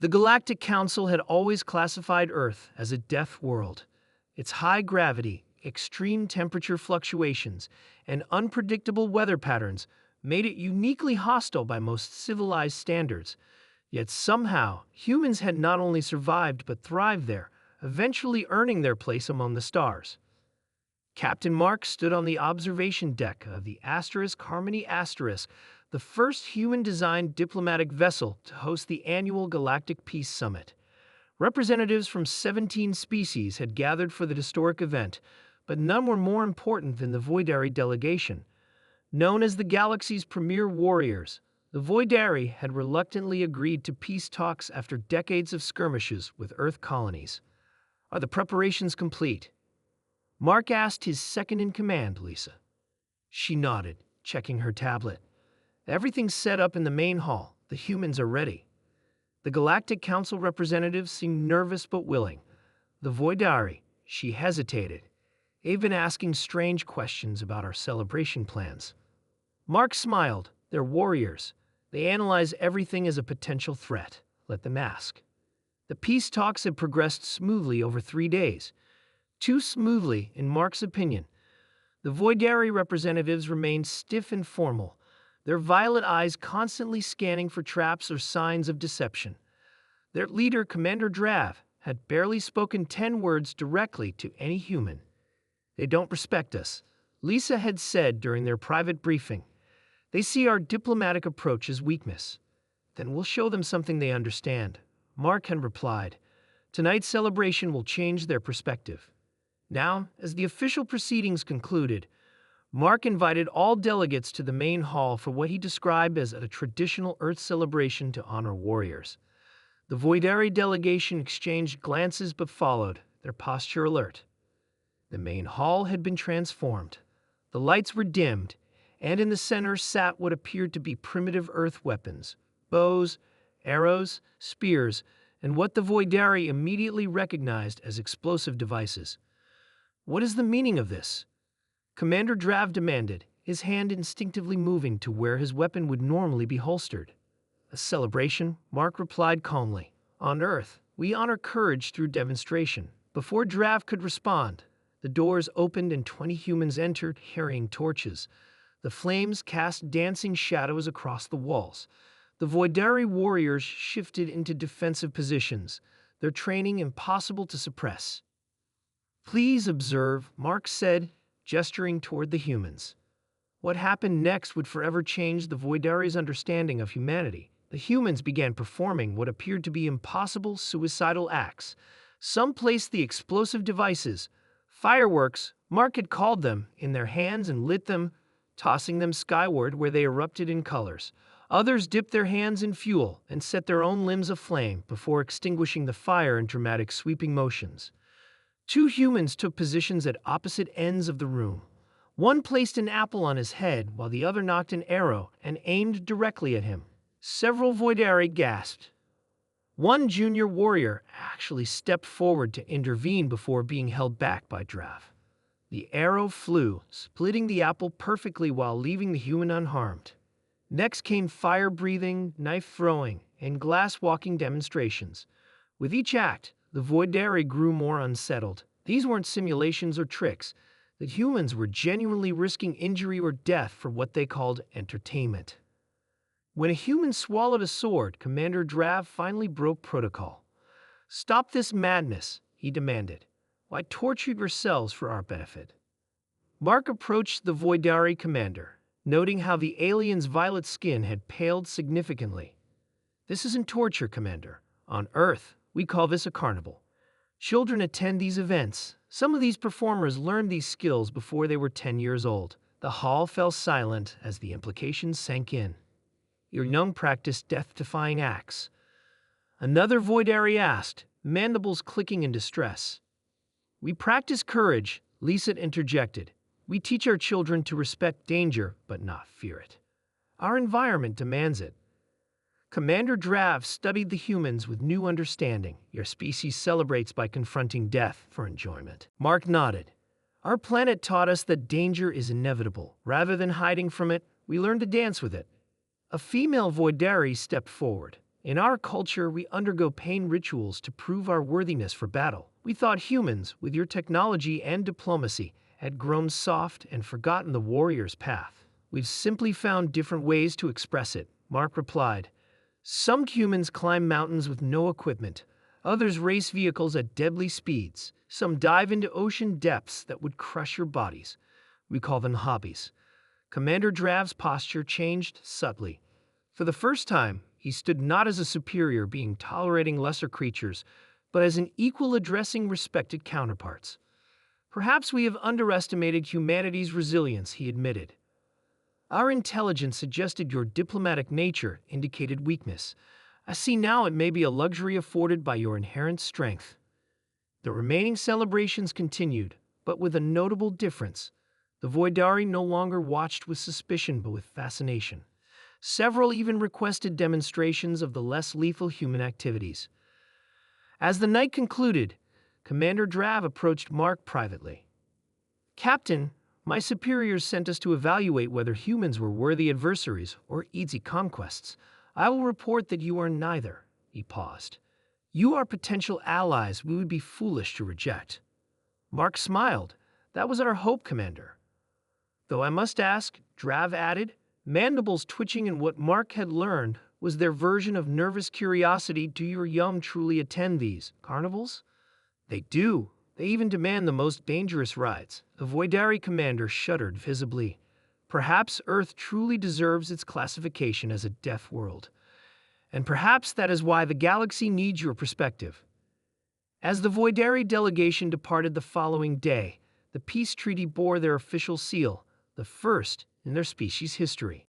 The Galactic Council had always classified Earth as a death world. Its high gravity, extreme temperature fluctuations, and unpredictable weather patterns made it uniquely hostile by most civilized standards. Yet somehow, humans had not only survived but thrived there, eventually earning their place among the stars. Captain Mark stood on the observation deck of the Harmony *, the first human-designed diplomatic vessel to host the annual Galactic Peace Summit. Representatives from 17 species had gathered for the historic event, but none were more important than the Voidari delegation. Known as the galaxy's premier warriors, the Voidari had reluctantly agreed to peace talks after decades of skirmishes with Earth colonies. "Are the preparations complete?" Mark asked his second-in-command, Lisa. She nodded, checking her tablet. "Everything's set up in the main hall. The humans are ready." The Galactic Council representatives seemed nervous but willing. The Voidari, she hesitated. "They've been asking strange questions about our celebration plans." Mark smiled. "They're warriors. They analyze everything as a potential threat. Let them ask." The peace talks had progressed smoothly over 3 days. Too smoothly, in Mark's opinion. The Voidari representatives remained stiff and formal, their violet eyes constantly scanning for traps or signs of deception. Their leader, Commander Drav, had barely spoken 10 words directly to any human. "They don't respect us," Lisa had said during their private briefing. "They see our diplomatic approach as weakness." "Then we'll show them something they understand," Mark had replied. "Tonight's celebration will change their perspective." Now, as the official proceedings concluded, Mark invited all delegates to the main hall for what he described as a traditional Earth celebration to honor warriors. The Voidari delegation exchanged glances but followed, their posture alert. The main hall had been transformed. The lights were dimmed, and in the center sat what appeared to be primitive Earth weapons, bows, arrows, spears, and what the Voidari immediately recognized as explosive devices. "What is the meaning of this?" Commander Drav demanded, his hand instinctively moving to where his weapon would normally be holstered. "A celebration," Mark replied calmly. "On Earth, we honor courage through demonstration." Before Drav could respond, the doors opened and 20 humans entered, carrying torches. The flames cast dancing shadows across the walls. The Voidari warriors shifted into defensive positions, their training impossible to suppress. "Please observe," Mark said, gesturing toward the humans. What happened next would forever change the Voidari's understanding of humanity. The humans began performing what appeared to be impossible suicidal acts. Some placed the explosive devices, fireworks, Mark had called them, in their hands and lit them, tossing them skyward where they erupted in colors. Others dipped their hands in fuel and set their own limbs aflame before extinguishing the fire in dramatic sweeping motions. 2 humans took positions at opposite ends of the room. One placed an apple on his head while the other knocked an arrow and aimed directly at him. Several Voidari gasped. One junior warrior actually stepped forward to intervene before being held back by Drav. The arrow flew, splitting the apple perfectly while leaving the human unharmed. Next came fire-breathing, knife-throwing, and glass-walking demonstrations. With each act, the Voidari grew more unsettled. These weren't simulations or tricks. The humans were genuinely risking injury or death for what they called entertainment. When a human swallowed a sword, Commander Drav finally broke protocol. "Stop this madness," he demanded. "Why torture yourselves for our benefit?" Mark approached the Voidari commander, noting how the alien's violet skin had paled significantly. "This isn't torture, Commander. On Earth, we call this a carnival. Children attend these events. Some of these performers learned these skills before they were 10 years old." The hall fell silent as the implications sank in. "Your young practice death-defying acts." Another Voidari asked, mandibles clicking in distress. "We practice courage," Lisa interjected. "We teach our children to respect danger, but not fear it. Our environment demands it." Commander Drav studied the humans with new understanding. "Your species celebrates by confronting death for enjoyment." Mark nodded. "Our planet taught us that danger is inevitable. Rather than hiding from it, we learn to dance with it." A female Voidari stepped forward. In our culture, we undergo pain rituals to prove our worthiness for battle. We thought humans, with your technology and diplomacy, had grown soft and forgotten the warrior's path. We've simply found different ways to express it, Mark replied. Some humans climb mountains with no equipment. Others race vehicles at deadly speeds. Some dive into ocean depths that would crush your bodies. We call them hobbies. Commander Drav's posture changed subtly. For the first time, he stood not as a superior being tolerating lesser creatures, but as an equal addressing respected counterparts. Perhaps we have underestimated humanity's resilience, he admitted. Our intelligence suggested your diplomatic nature indicated weakness. I see now it may be a luxury afforded by your inherent strength. The remaining celebrations continued, but with a notable difference. The Voidari no longer watched with suspicion but with fascination. Several even requested demonstrations of the less lethal human activities. As the night concluded, Commander Drav approached Mark privately. Captain, my superiors sent us to evaluate whether humans were worthy adversaries or easy conquests. I will report that you are neither. He paused. You are potential allies we would be foolish to reject. Mark smiled. That was our hope, Commander. Though I must ask, Drav added, mandibles twitching in what Mark had learned was their version of nervous curiosity. Do your young truly attend these carnivals? They do. They even demand the most dangerous rides. The Voidari commander shuddered visibly. Perhaps Earth truly deserves its classification as a deaf world. And perhaps that is why the galaxy needs your perspective. As the Voidari delegation departed the following day, the peace treaty bore their official seal, the first in their species' history.